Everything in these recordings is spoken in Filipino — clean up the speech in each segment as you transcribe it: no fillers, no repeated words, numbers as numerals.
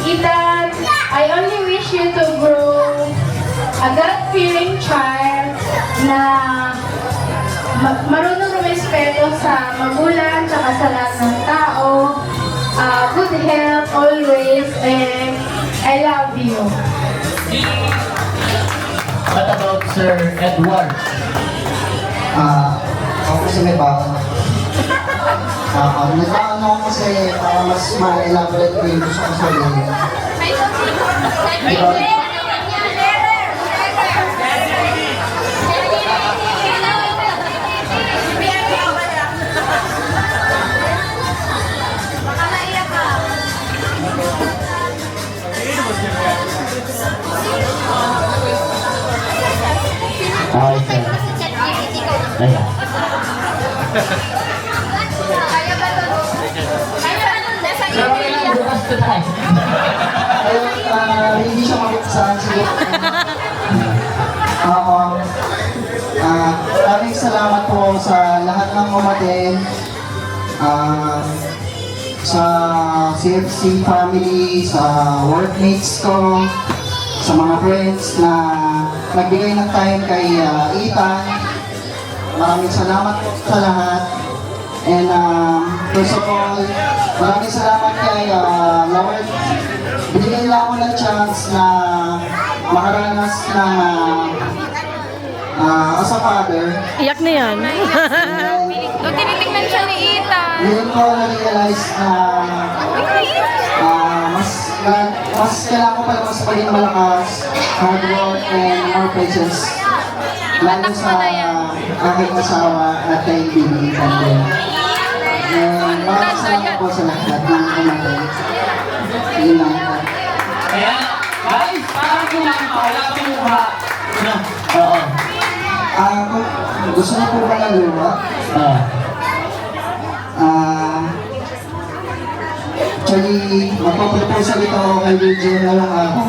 Ethan, I only wish you to grow a God-fearing child na marunong rumispeto sa magulang at sa lahat ng tao. Good health always, and I love you. What about Sir Edward? Ako kasi may baon. Nagbaon ako kasi para mas ma-elaborate ko yung gusto ko sabihin. Okay, sir. Ayan. Pero kailangan bukas to tayo. Hindi siya mabuksan siguro. Maraming salamat po sa lahat ng umaten. Sa CFC family, sa workmates ko, sa mga friends na nagbigay ng time kay Ethan. Maraming salamat po sa lahat. And first of all, maraming salamat kay Lord. Binigyan nila ako ng chance na makaranas ng as a father. Iyak na yan. Nung tinitignan siya ni Ethan. Ngayon ko na-realize na mas kailangan ko pala mas maging malakas, hard work, and more patience. Lalo sa aking asawa at kaibigan din. And maraming salamat po sa lahat ng umatay. Yun lang po. Ayan. Guys, parang kumain pa. Wala pa yung mukha. Oo. Gusto niyo po ba ng luwa? Actually, magpaproposal ito ako kay Virgil na lang ako.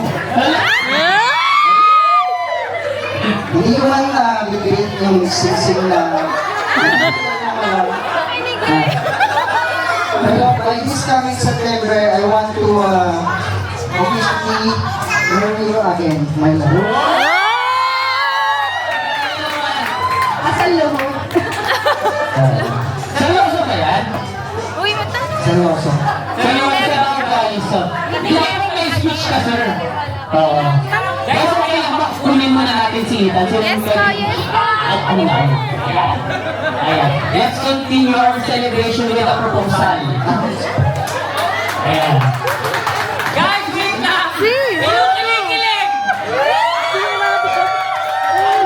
Hindi ko man bibigyan yung sing-sing na... Pero by this coming September, I want to officially marry you again, my love. Asal luho. Seryoso ba yan? Uy, mata. Seryoso. Seryoso ka lang, guys. Hindi ako may speech ka, sir. Oo. Guys, okay lang ba? Kunin muna natin si Ethan. Yes po, yes po. Ano na? Ayan. Let's continue our celebration with a proposal. Ayan. Guys, wait na! Sis! Kilig-kilig!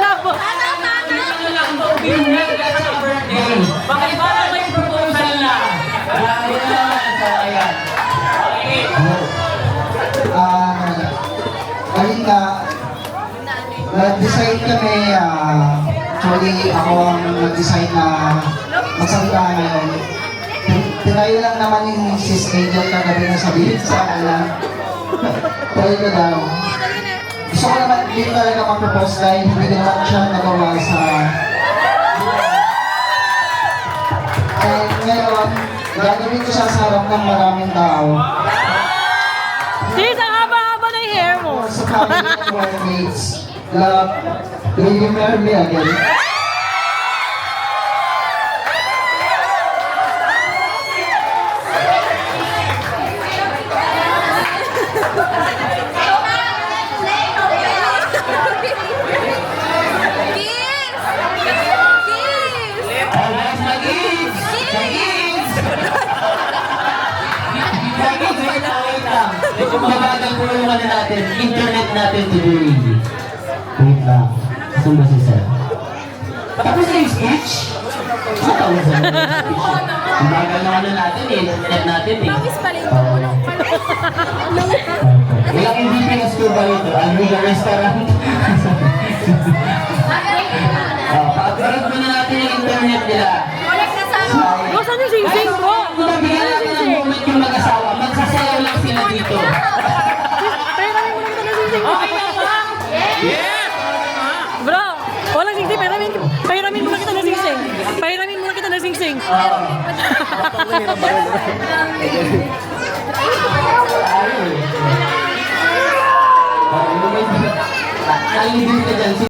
Labo. Ano lang po, binuhag at sa birthday. Bakit parang may proposal na? Ayan. So, ayan. Okay. Kanina, nag-decide kami, actually ako ang nag-decide na magsalita ngayon. Tinayo lang naman yung sis Angel kagabi na sabihin sa akin na try ko daw. Gusto ko naman din talaga mag-propose dahil hindi ko naman siya nagawa sa... And ngayon, gagawin ko siya sa harap ng maraming tao. Sis, ang haba-haba ng hair mo. Sa family and workmates, love, will you marry me again? Alright, mag-gigs! Mag-gigs! Mag-gigs, wait lang. Medyo mabagal po yung ano natin, internet natin today. Wait lang. Saan ba si Sir? Tapos na yung speech? Tapos na yung speech. Ang bagal ng ano natin eh, internet natin eh. Ilang Indigenous ko ba ito? Almiga Restaurant? Pag-parad muna natin yung internet nila. Saan yung sing-sing mo? Mabigyan natin ng moment yung mag-asawa. Magsasayaw lang sila dito. Pahiramin mo na kita ng sing-sing. Okay lang ba? Yes! Bro, walang sing-sing. Pahiramin mo na kita ng sing-sing. Pahiramin mo na kita ng sing-sing. Ayun. Nakinig ka dyan.